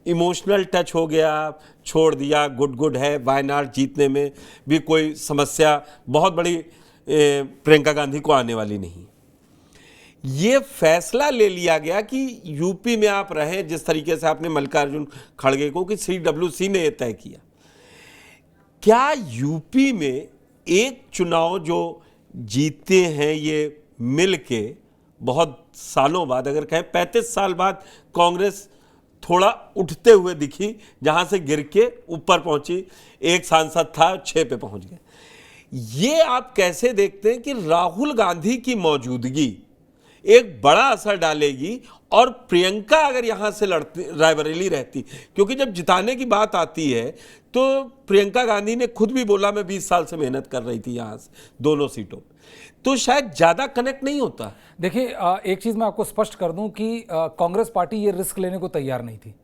Emotional touch हो गया, छोड़ दिया, गुड है, वायनाड जीतने में भी कोई समस्या बहुत बड़ी प्रियंका गांधी को आने वाली नहीं। ये फैसला ले लिया गया कि यूपी में आप रहें, जिस तरीके से आपने मल्लिकार्जुन खड़गे को कि CWC ने यह तय किया। क्या यूपी में एक चुनाव जो जीते हैं ये मिल के बहुत सालों बाद, अगर कहें 35 साल बाद, कांग्रेस थोड़ा उठते हुए दिखी, जहां से गिर के ऊपर पहुंची, एक सांसद था 6 पे पहुंच गए। ये आप कैसे देखते हैं कि राहुल गांधी की मौजूदगी एक बड़ा असर डालेगी? और प्रियंका अगर यहां से लड़ती, रायबरेली रहती, क्योंकि जब जिताने की बात आती है तो प्रियंका गांधी ने खुद भी बोला मैं 20 साल से मेहनत कर रही थी यहां से दोनों सीटों, तो शायद ज्यादा कनेक्ट नहीं होता। देखिए, एक चीज मैं आपको स्पष्ट कर दूं कि कांग्रेस पार्टी ये रिस्क लेने को तैयार नहीं थी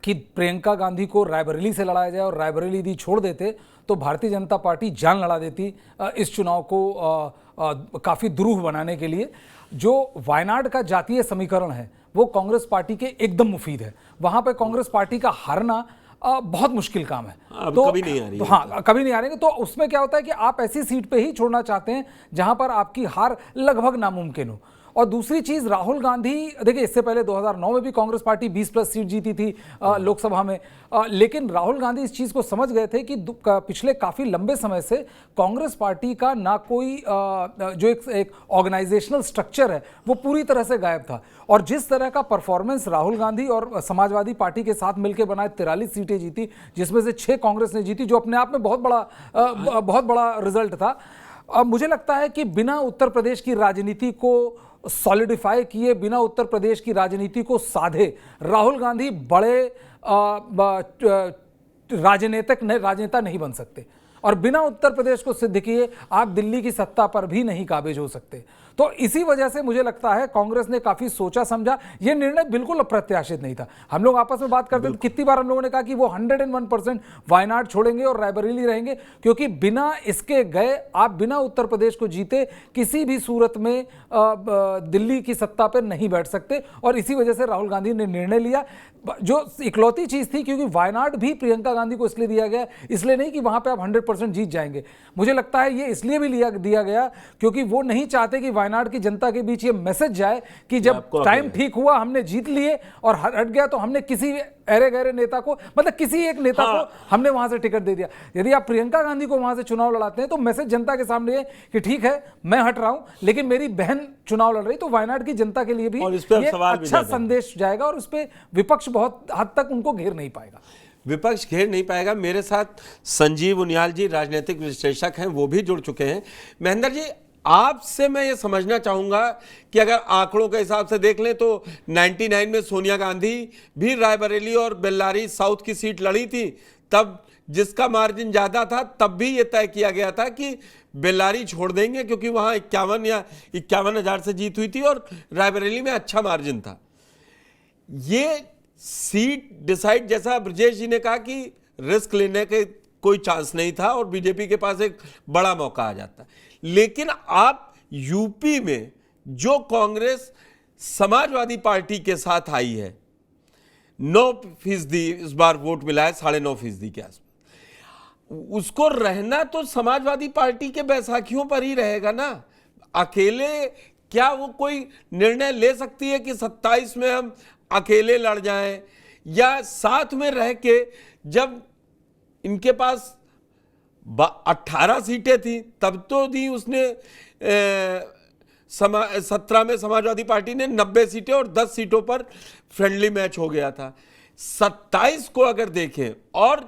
कि प्रियंका गांधी को रायबरेली से लड़ाया जाए, और रायबरेली यदि छोड़ देते तो भारतीय जनता पार्टी जान लड़ा देती इस चुनाव को काफ़ी दुरूह बनाने के लिए। जो वायनाड का जातीय समीकरण है वो कांग्रेस पार्टी के एकदम मुफीद है। वहां पे कांग्रेस पार्टी का हारना बहुत मुश्किल काम है। तो कभी नहीं आ रही, हाँ, कभी नहीं आ रही। तो उसमें क्या होता है कि आप ऐसी सीट पे ही छोड़ना चाहते हैं जहां पर आपकी हार लगभग नामुमकिन हो। और दूसरी चीज, राहुल गांधी, देखिए इससे पहले 2009 में भी कांग्रेस पार्टी 20+ सीट जीती थी लोकसभा में, लेकिन राहुल गांधी इस चीज को समझ गए थे कि पिछले काफी लंबे समय से कांग्रेस पार्टी का ना कोई जो एक ऑर्गेनाइजेशनल स्ट्रक्चर है वो पूरी तरह से गायब था। और जिस तरह का परफॉर्मेंस राहुल गांधी और समाजवादी पार्टी के साथ मिलकर बनाए 43 सीटें जीती, जिसमें से 6 कांग्रेस ने जीती, जो अपने आप में बहुत बड़ा रिजल्ट था। मुझे लगता है कि बिना उत्तर प्रदेश की राजनीति को सॉलिडिफाई किए, बिना उत्तर प्रदेश की राजनीति को साधे, राहुल गांधी बड़े राजनेता नहीं बन सकते। और बिना उत्तर प्रदेश को सिद्ध किए आप दिल्ली की सत्ता पर भी नहीं काबिज हो सकते। तो इसी वजह से मुझे लगता है कांग्रेस ने काफी सोचा समझा, यह निर्णय बिल्कुल अप्रत्याशित नहीं था। हम लोग आपस में बात करते थे, कितनी बार हम लोगों ने कहा कि वो 101% वायनाड छोड़ेंगे और रायबरेली रहेंगे, क्योंकि बिना इसके गए, आप बिना उत्तर प्रदेश को जीते किसी भी सूरत में दिल्ली की सत्ता पर नहीं बैठ सकते। और इसी वजह से राहुल गांधी ने निर्णय लिया, जो इकलौती चीज थी, क्योंकि वायनाड भी प्रियंका गांधी को इसलिए दिया गया, इसलिए नहीं कि वहां पे आप 100% जीत जाएंगे। मुझे लगता है ये इसलिए भी दिया गया क्योंकि वो नहीं चाहते कि वायनाड की जनता के बीच ये मैसेज जाए कि जब टाइम ठीक हुआ, हमने जीत लिए और हट गया, तो हमने किसी अरे गहरे नेता को, मतलब किसी एक नेता को हमने वहां से टिकट दे दिया। यदि आप प्रियंका गांधी को वहां से चुनाव लड़ाते हैं तो मैसेज जनता के सामने है कि ठीक है, मैं हट रहा हूं, लेकिन मेरी बहन चुनाव लड़ रही, तो वायनाड की जनता के लिए भी ये अच्छा संदेश जाएगा और उस पर विपक्ष बहुत हद तक उनको घेर नहीं पाएगा। विपक्ष घेर नहीं पाएगा। मेरे साथ संजीव उनियाल जी, राजनीतिक विश्लेषक हैं, वो भी जुड़ चुके हैं। महेंद्र जी, आपसे मैं ये समझना चाहूंगा कि अगर आंकड़ों के हिसाब से देख लें तो 99 में सोनिया गांधी भी रायबरेली और बेल्लारी साउथ की सीट लड़ी थी, तब जिसका मार्जिन ज्यादा था, तब भी ये तय किया गया था कि बेल्लारी छोड़ देंगे, क्योंकि वहां 51 या 51,000 से जीत हुई थी और रायबरेली में अच्छा मार्जिन था। ये सीट डिसाइड, जैसा ब्रजेश जी ने कहा कि रिस्क लेने के कोई चांस नहीं था और बीजेपी के पास एक बड़ा मौका आ जाता। लेकिन आप यूपी में जो कांग्रेस समाजवादी पार्टी के साथ आई है, 9% इस बार वोट मिला है, 9.5% के आसपास, उसको रहना तो समाजवादी पार्टी के बैसाखियों पर ही रहेगा ना। अकेले क्या वो कोई निर्णय ले सकती है कि 27 में हम अकेले लड़ जाएं, या साथ में रह के, जब इनके पास 18 सीटें थी तब तो दी उसने, 17 में समाजवादी पार्टी ने 90 सीटें और 10 सीटों पर फ्रेंडली मैच हो गया था। 27 को अगर देखें, और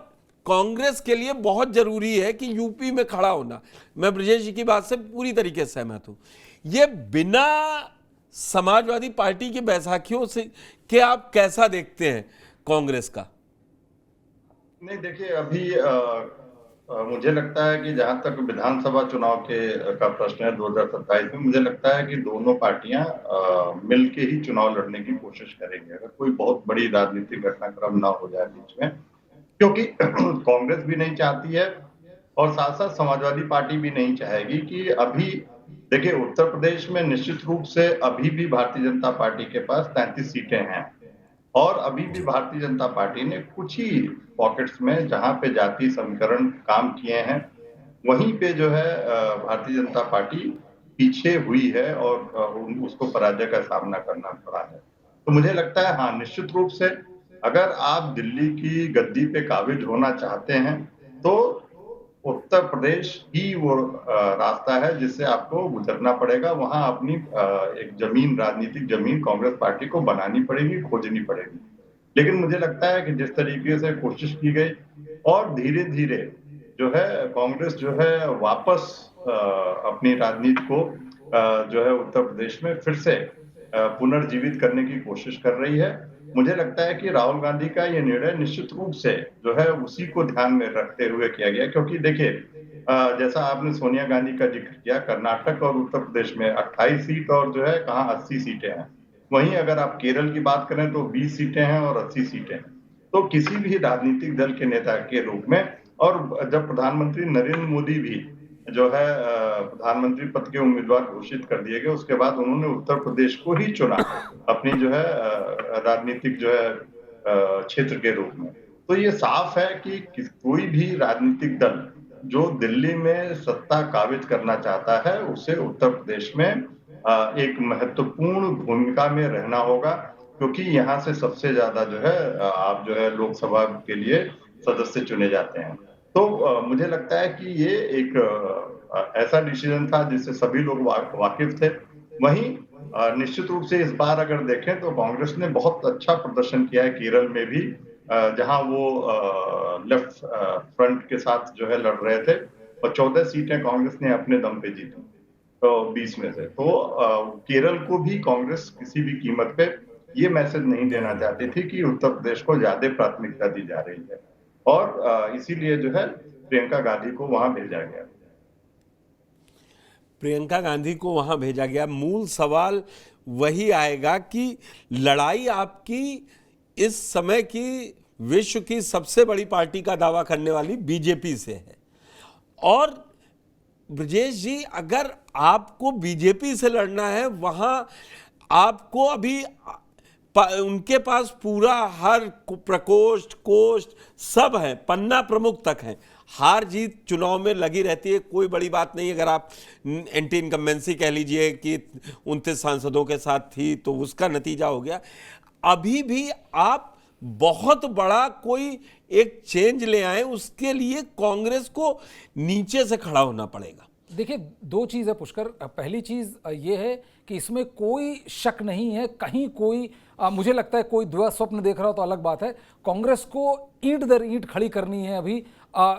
कांग्रेस के लिए बहुत जरूरी है कि यूपी में खड़ा होना। मैं ब्रजेश जी की बात से पूरी तरीके से सहमत हूं। ये बिना समाजवादी पार्टी की बैसाखियों से कि आप कैसा देखते हैं कांग्रेस का? नहीं, देखिए, अभी मुझे लगता है कि जहां तक विधानसभा चुनाव का प्रश्न है 2027 में, मुझे लगता है कि दोनों पार्टियां मिलके ही चुनाव लड़ने की कोशिश करेंगे, अगर कोई बहुत बड़ी राजनीतिक घटनाक्रम ना हो जाए बीच में, क्योंकि कांग्रेस भी नहीं चाहती है और साथ साथ समाजवादी पार्टी भी नहीं चाहेगी कि अभी, देखिए, उत्तर प्रदेश में निश्चित रूप से अभी भी भारतीय जनता पार्टी के पास 33 सीटें हैं और अभी भी भारतीय जनता पार्टी ने कुछ ही पॉकेट्स में जहां पे जातीय समीकरण काम किए हैं, वहीं पे जो है भारतीय जनता पार्टी पीछे हुई है और उसको पराजय का सामना करना पड़ा है। तो मुझे लगता है हाँ, निश्चित रूप से अगर आप दिल्ली की गद्दी पे काबिज होना चाहते हैं तो उत्तर प्रदेश ही वो रास्ता है जिससे आपको गुजरना पड़ेगा। वहां अपनी एक जमीन, राजनीतिक जमीन कांग्रेस पार्टी को बनानी पड़ेगी, खोजनी पड़ेगी। लेकिन मुझे लगता है कि जिस तरीके से कोशिश की गई और धीरे धीरे जो है कांग्रेस जो है वापस अपनी राजनीति को जो है उत्तर प्रदेश में फिर से पुनर्जीवित करने की कोशिश कर रही है। मुझे लगता है कि राहुल गांधी का ये निर्णय निश्चित रूप से जो है उसी को ध्यान में रखते हुए किया गया, क्योंकि देखिए जैसा आपने सोनिया गांधी का जिक्र किया, कर्नाटक और उत्तर प्रदेश में 28 सीट और जो है कहाँ 80 सीटें हैं। वहीं अगर आप केरल की बात करें तो 20 सीटें हैं और 80 सीटें हैं। तो किसी भी राजनीतिक दल के नेता के रूप में, और जब प्रधानमंत्री नरेंद्र मोदी भी जो है प्रधानमंत्री पद के उम्मीदवार घोषित कर दिए गए, उसके बाद उन्होंने उत्तर प्रदेश को ही चुना अपनी जो है राजनीतिक जो है क्षेत्र के रूप में। तो ये साफ है कि कोई भी राजनीतिक दल जो दिल्ली में सत्ता काबिज करना चाहता है उसे उत्तर प्रदेश में एक महत्वपूर्ण भूमिका में रहना होगा, क्योंकि यहाँ से सबसे ज्यादा जो है आप जो है लोकसभा के लिए सदस्य चुने जाते हैं। तो मुझे लगता है कि ये एक ऐसा डिसीजन था जिससे सभी लोग वाकिफ थे। वहीं निश्चित रूप से इस बार अगर देखें तो कांग्रेस ने बहुत अच्छा प्रदर्शन किया है केरल में भी, जहां वो लेफ्ट फ्रंट के साथ जो है लड़ रहे थे और 14 सीटें कांग्रेस ने अपने दम पे जीती, तो 20 में से। तो केरल को भी कांग्रेस किसी भी कीमत पे ये मैसेज नहीं देना चाहती थी कि उत्तर प्रदेश को ज्यादा प्राथमिकता दी जा रही है, और इसीलिए जो है प्रियंका गांधी को वहां भेजा गया। प्रियंका गांधी को वहां भेजा गया। मूल सवाल वही आएगा कि लड़ाई आपकी इस समय की विश्व की सबसे बड़ी पार्टी का दावा करने वाली बीजेपी से है, और ब्रजेश जी अगर आपको बीजेपी से लड़ना है, वहां आपको अभी उनके पास पूरा हर प्रकोष्ठ कोष्ठ सब है, पन्ना प्रमुख तक है, हार जीत चुनाव में लगी रहती है, कोई बड़ी बात नहीं। अगर आप एंटी इनकम्बेंसी कह लीजिए कि 29 सांसदों के साथ थी तो उसका नतीजा हो गया, अभी भी आप बहुत बड़ा कोई एक चेंज ले आए, उसके लिए कांग्रेस को नीचे से खड़ा होना पड़ेगा। देखिए, दो चीज़ है पुष्कर। पहली चीज़ ये है कि इसमें कोई शक नहीं है, कहीं कोई मुझे लगता है कोई दुआ स्वप्न देख रहा हो तो अलग बात है। कांग्रेस को ईंट दर ईंट खड़ी करनी है अभी।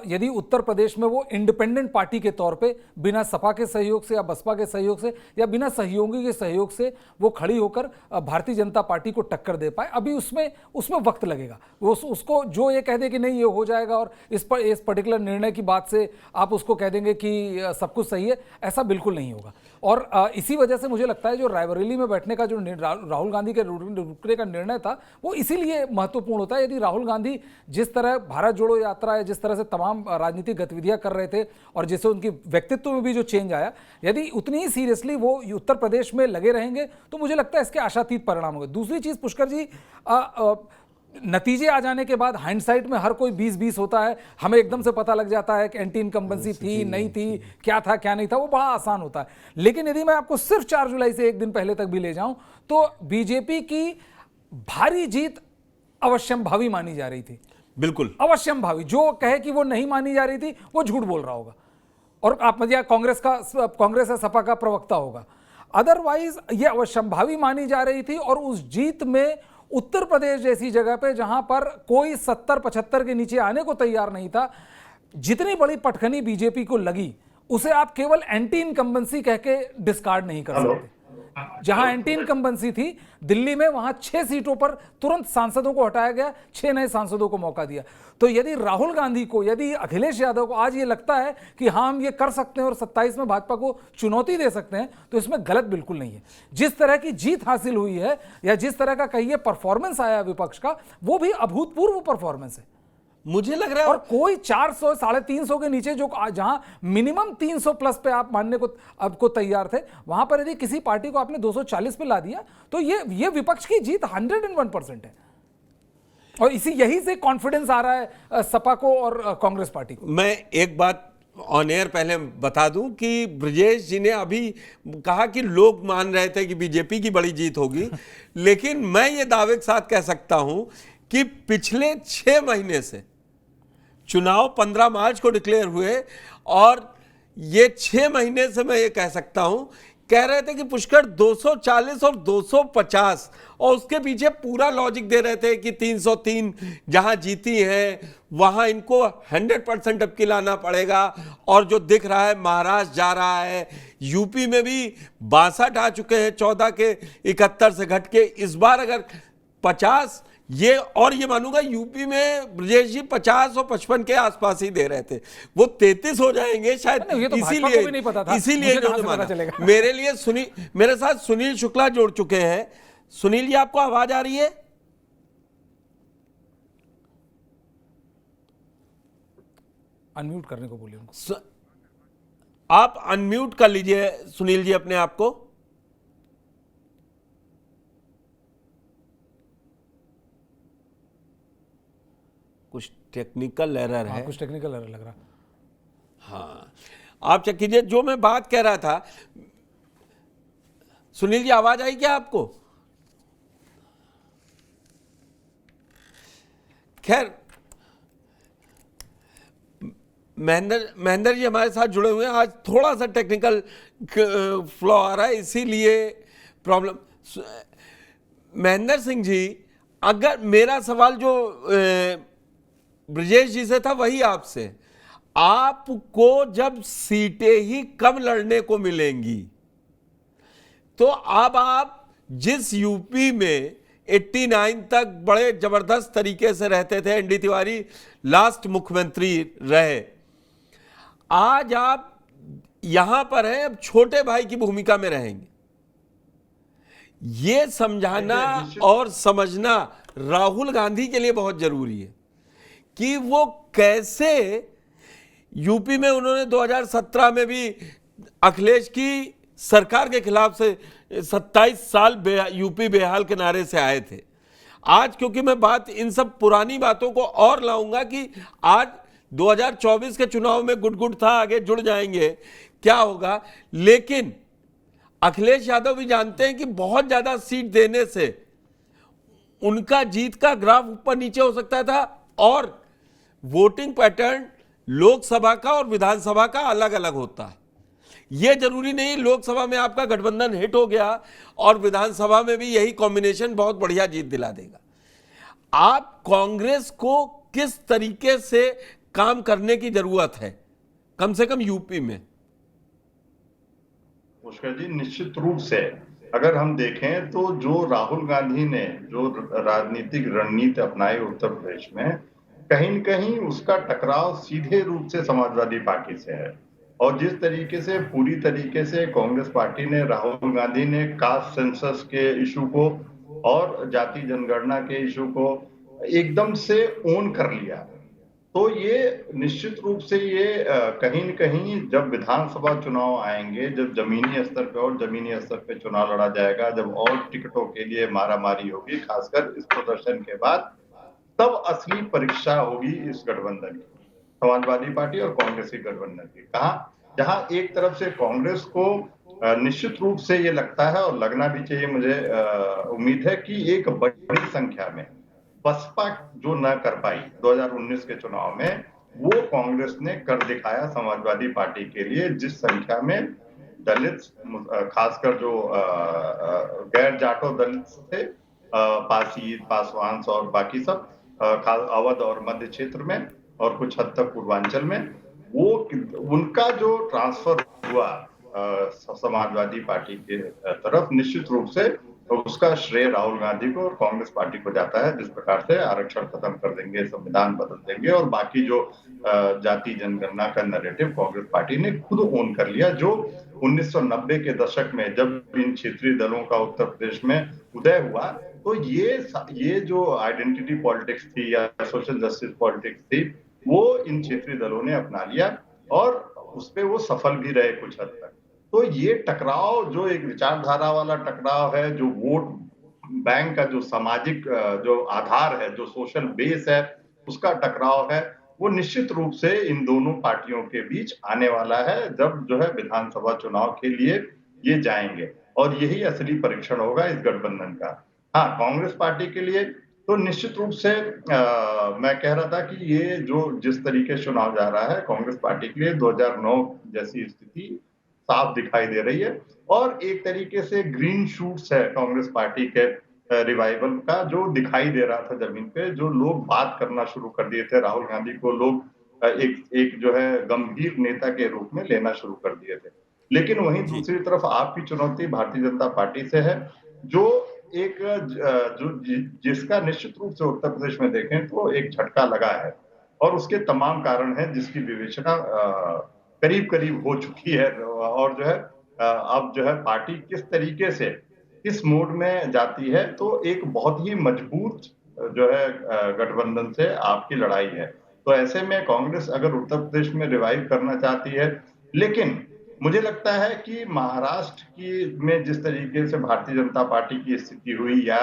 यदि उत्तर प्रदेश में वो इंडिपेंडेंट पार्टी के तौर पे बिना सपा के सहयोग से या बसपा के सहयोग से या बिना सहयोगी के सहयोग से वो खड़ी होकर भारतीय जनता पार्टी को टक्कर दे पाए, अभी उसमें वक्त लगेगा। वो उसको जो ये कह दे कि नहीं ये हो जाएगा और इस पर्टिकुलर निर्णय की बात से आप उसको कह देंगे कि सब कुछ सही है, ऐसा बिल्कुल नहीं होगा। और इसी वजह से मुझे लगता है जो रायबरेली में बैठने का जो राहुल गांधी के रुकने का निर्णय था वो इसीलिए महत्वपूर्ण होता है। यदि राहुल गांधी जिस तरह भारत जोड़ो यात्रा है, जिस तरह से तमाम राजनीतिक गतिविधियां कर रहे थे और जिससे उनकी व्यक्तित्व में भी जो चेंज आया, यदि उतनी ही सीरियसली वो उत्तर प्रदेश में लगे रहेंगे तो मुझे लगता है इसके आशातीत परिणाम होंगे। दूसरी चीज पुष्कर जी, नतीजे आ जाने के बाद हाइंडसाइट में हर कोई 20-20 होता है, हमें एकदम से पता लग जाता है कि एंटी इनकम्बेंसी थी नहीं थी, क्या था क्या नहीं था, वो बड़ा आसान होता है। लेकिन यदि मैं आपको सिर्फ 4 जुलाई से एक दिन पहले तक भी ले जाऊं तो बीजेपी की भारी जीत अवश्यम्भावी मानी जा रही थी। बिल्कुल अवश्यम्भावी, जो कहे कि वो नहीं मानी जा रही थी वो झूठ बोल रहा होगा, और आप या कांग्रेस या सपा का प्रवक्ता होगा। अदरवाइज ये अवश्यम्भावी मानी जा रही थी, और उस जीत में उत्तर प्रदेश जैसी जगह पे जहां पर कोई 70-75 के नीचे आने को तैयार नहीं था, जितनी बड़ी पटखनी बीजेपी को लगी उसे आप केवल एंटी इनकम्बेंसी कह के डिस्कार्ड नहीं कर सकते। जहां एंटी इनकम्बेंसी थी दिल्ली में, वहां 6 सीटों पर तुरंत सांसदों को हटाया गया, 6 नए सांसदों को मौका दिया। तो यदि राहुल गांधी को, यदि अखिलेश यादव को आज ये लगता है कि हाँ हम ये कर सकते हैं और 27 में भाजपा को चुनौती दे सकते हैं, तो इसमें गलत बिल्कुल नहीं है। जिस तरह की जीत हासिल हुई है या जिस तरह का कहिए परफॉर्मेंस आया विपक्ष का, वो भी अभूतपूर्व परफॉर्मेंस है मुझे लग रहा है। और कोई 400 350 के नीचे जो जहां मिनिमम 300 प्लस पे आप मानने को आपको तैयार थे, वहां पर यदि किसी पार्टी को आपने 240 पे ला दिया तो ये विपक्ष की जीत 101% है। और यही से कॉन्फिडेंस आ रहा है सपा को और कांग्रेस पार्टी को। मैं एक बात ऑन एयर पहले बता दूं कि ब्रजेश जी ने अभी कहा कि लोग मान रहे थे कि बीजेपी की बड़ी जीत होगी लेकिन मैं ये दावे के साथ कह सकता हूं कि पिछले 6 महीने से चुनाव 15 मार्च को डिक्लेयर हुए और ये 6 महीने से मैं ये कह सकता हूं, कह रहे थे कि पुष्कर 240 और 250 और उसके पीछे पूरा लॉजिक दे रहे थे कि 303 जहां जीती हैं वहां इनको 100% अब लाना पड़ेगा। और जो दिख रहा है महाराष्ट्र जा रहा है, यूपी में भी 62 आ चुके हैं 14 के 71 से घट के, इस बार अगर 50 ये और ये मानूंगा यूपी में ब्रजेश जी 50 और 55 के आसपास ही दे रहे थे, वो 33 हो जाएंगे शायद। ये तो इसीलिए भी नहीं पता था, इसीलिए मुझे कहां से माना। पता चलेगा? मेरे लिए मेरे साथ सुनील शुक्ला जुड़ चुके हैं। सुनील जी, आपको आवाज आ रही है? अनम्यूट करने को बोलिए उनको। आप अनम्यूट कर लीजिए सुनील जी अपने आप को। कुछ टेक्निकल एरर है। कुछ टेक्निकल एरर लग रहा। हाँ, आप चेक कीजिए। जो मैं बात कह रहा था, सुनील जी आवाज आई क्या आपको? खैर, महेंद्र जी हमारे साथ जुड़े हुए हैं। आज थोड़ा सा टेक्निकल फ्लॉ आ रहा है, इसीलिए प्रॉब्लम। महेंद्र सिंह जी, अगर मेरा सवाल जो ब्रजेश जी से था वही आपसे, आपको जब सीटें ही कम लड़ने को मिलेंगी तो अब आप जिस यूपी में 89 तक बड़े जबरदस्त तरीके से रहते थे, एनडी तिवारी लास्ट मुख्यमंत्री रहे, आज आप यहां पर हैं, अब छोटे भाई की भूमिका में रहेंगे। ये समझाना और समझना राहुल गांधी के लिए बहुत जरूरी है कि वो कैसे यूपी में उन्होंने 2017 में भी अखिलेश की सरकार के खिलाफ से 27 साल यूपी बेहाल के नारे से आए थे। आज क्योंकि मैं बात इन सब पुरानी बातों को और लाऊंगा कि आज 2024 के चुनाव में गुट था, आगे जुड़ जाएंगे क्या होगा, लेकिन अखिलेश यादव भी जानते हैं कि बहुत ज्यादा सीट देने से उनका जीत का ग्राफ ऊपर नीचे हो सकता था और वोटिंग पैटर्न लोकसभा का और विधानसभा का अलग अलग होता है। यह जरूरी नहीं लोकसभा में आपका गठबंधन हिट हो गया और विधानसभा में भी यही कॉम्बिनेशन बहुत बढ़िया जीत दिला देगा। आप कांग्रेस को किस तरीके से काम करने की जरूरत है, कम से कम यूपी में? पुष्कर जी, निश्चित रूप से अगर हम देखें तो जो राहुल गांधी ने जो राजनीतिक रणनीति अपनाई उत्तर प्रदेश में, कहीं न कहीं उसका टकराव सीधे रूप से समाजवादी पार्टी से है। और जिस तरीके से पूरी तरीके से कांग्रेस पार्टी ने, राहुल गांधी ने कास्ट सेंसस के इशू को और जाति जनगणना के इशू को एकदम से ओन कर लिया, तो ये निश्चित रूप से ये कहीं न कहीं जब विधानसभा चुनाव आएंगे, जब जमीनी स्तर पे और जमीनी स्तर पे चुनाव लड़ा जाएगा, जब और टिकटों के लिए मारामारी होगी, खासकर इस प्रदर्शन के बाद, तब असली परीक्षा होगी इस गठबंधन की, समाजवादी पार्टी और कांग्रेस की गठबंधन की। कहा जहां एक तरफ से कांग्रेस को निश्चित रूप से ये लगता है और लगना भी चाहिए, मुझे उम्मीद है कि एक बड़ी संख्या में बसपा जो न कर पाई 2019 के चुनाव में, वो कांग्रेस ने कर दिखाया समाजवादी पार्टी के लिए, जिस संख्या में दलित, खासकर जो गैर जाटो दलित थे, पासी, पासवान और बाकी सब, अवध और मध्य क्षेत्र में और कुछ हद तक पूर्वांचल में, वो उनका जो ट्रांसफर हुआ समाजवादी पार्टी के तरफ, निश्चित रूप से उसका श्रेय राहुल गांधी को और कांग्रेस पार्टी को जाता है। जिस प्रकार से आरक्षण खत्म कर देंगे, संविधान बदल देंगे और बाकी जो जाति जनगणना का नैरेटिव कांग्रेस पार्टी ने खुद ओन कर लिया, जो 1990 के दशक में जब इन क्षेत्रीय दलों का उत्तर प्रदेश में उदय हुआ, तो ये जो आइडेंटिटी पॉलिटिक्स थी या सोशल जस्टिस पॉलिटिक्स थी, वो इन क्षेत्रीय दलों ने अपना लिया और उसपे वो सफल भी रहे कुछ हद तक। तो ये टकराव जो एक विचारधारा वाला टकराव है, जो वोट बैंक का जो सामाजिक जो आधार है, जो सोशल बेस है, उसका टकराव है, वो निश्चित रूप से इन दोनों पार्टियों के बीच आने वाला है, जब जो है विधानसभा चुनाव के लिए ये जाएंगे, और यही असली परीक्षण होगा इस गठबंधन का। हाँ, कांग्रेस पार्टी के लिए तो निश्चित रूप से मैं कह रहा था कि ये जो जिस तरीके से चुनाव जा रहा है, कांग्रेस पार्टी के लिए 2009 जैसी स्थिति साफ दिखाई दे रही है, और एक तरीके से ग्रीन शूट्स है कांग्रेस पार्टी के रिवाइवल का, जो दिखाई दे रहा था जमीन पे, जो लोग बात करना शुरू कर दिए थे। राहुल गांधी को लोग एक जो है गंभीर नेता के रूप में लेना शुरू कर दिए थे। लेकिन वहीं दूसरी तरफ आपकी चुनौती भारतीय जनता पार्टी से है, जो एक जिसका निश्चित रूप से उत्तर प्रदेश में देखें तो एक झटका लगा है, और उसके तमाम कारण हैं जिसकी विवेचना करीब करीब हो चुकी है, और जो है अब जो है पार्टी किस तरीके से किस मोड में जाती है, तो एक बहुत ही मजबूत जो है गठबंधन से आपकी लड़ाई है। तो ऐसे में कांग्रेस अगर उत्तर प्रदेश में रिवाइव करना चाहती है, लेकिन मुझे लगता है कि महाराष्ट्र की में जिस तरीके से भारतीय जनता पार्टी की स्थिति हुई, या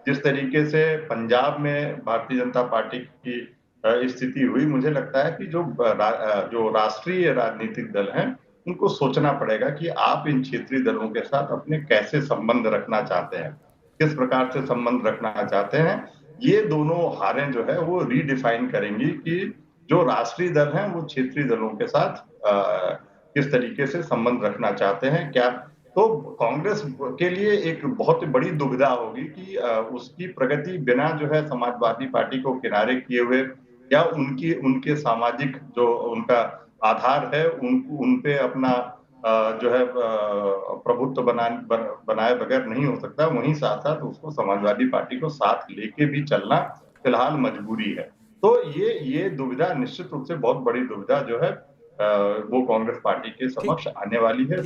जिस तरीके से पंजाब में भारतीय जनता पार्टी की स्थिति हुई, मुझे लगता है कि जो राष्ट्रीय राजनीतिक दल हैं, उनको सोचना पड़ेगा कि आप इन क्षेत्रीय दलों के साथ अपने कैसे संबंध रखना चाहते हैं, किस प्रकार से संबंध रखना चाहते हैं। ये दोनों हारें जो है वो रीडिफाइन करेंगी कि जो राष्ट्रीय दल हैं वो क्षेत्रीय दलों के साथ किस तरीके से संबंध रखना चाहते हैं। क्या तो कांग्रेस के लिए एक बहुत बड़ी दुविधा होगी कि उसकी प्रगति बिना जो है समाजवादी पार्टी को किनारे किए हुए, या उनके सामाजिक जो उनका आधार है उन पे अपना जो है प्रभुत्व बनाए बगैर नहीं हो सकता। वहीं साथ साथ उसको समाजवादी पार्टी को साथ लेके भी चलना फिलहाल मजबूरी है। तो ये दुविधा निश्चित रूप से बहुत बड़ी दुविधा जो है वो कांग्रेस पार्टी के समक्ष आने वाली है।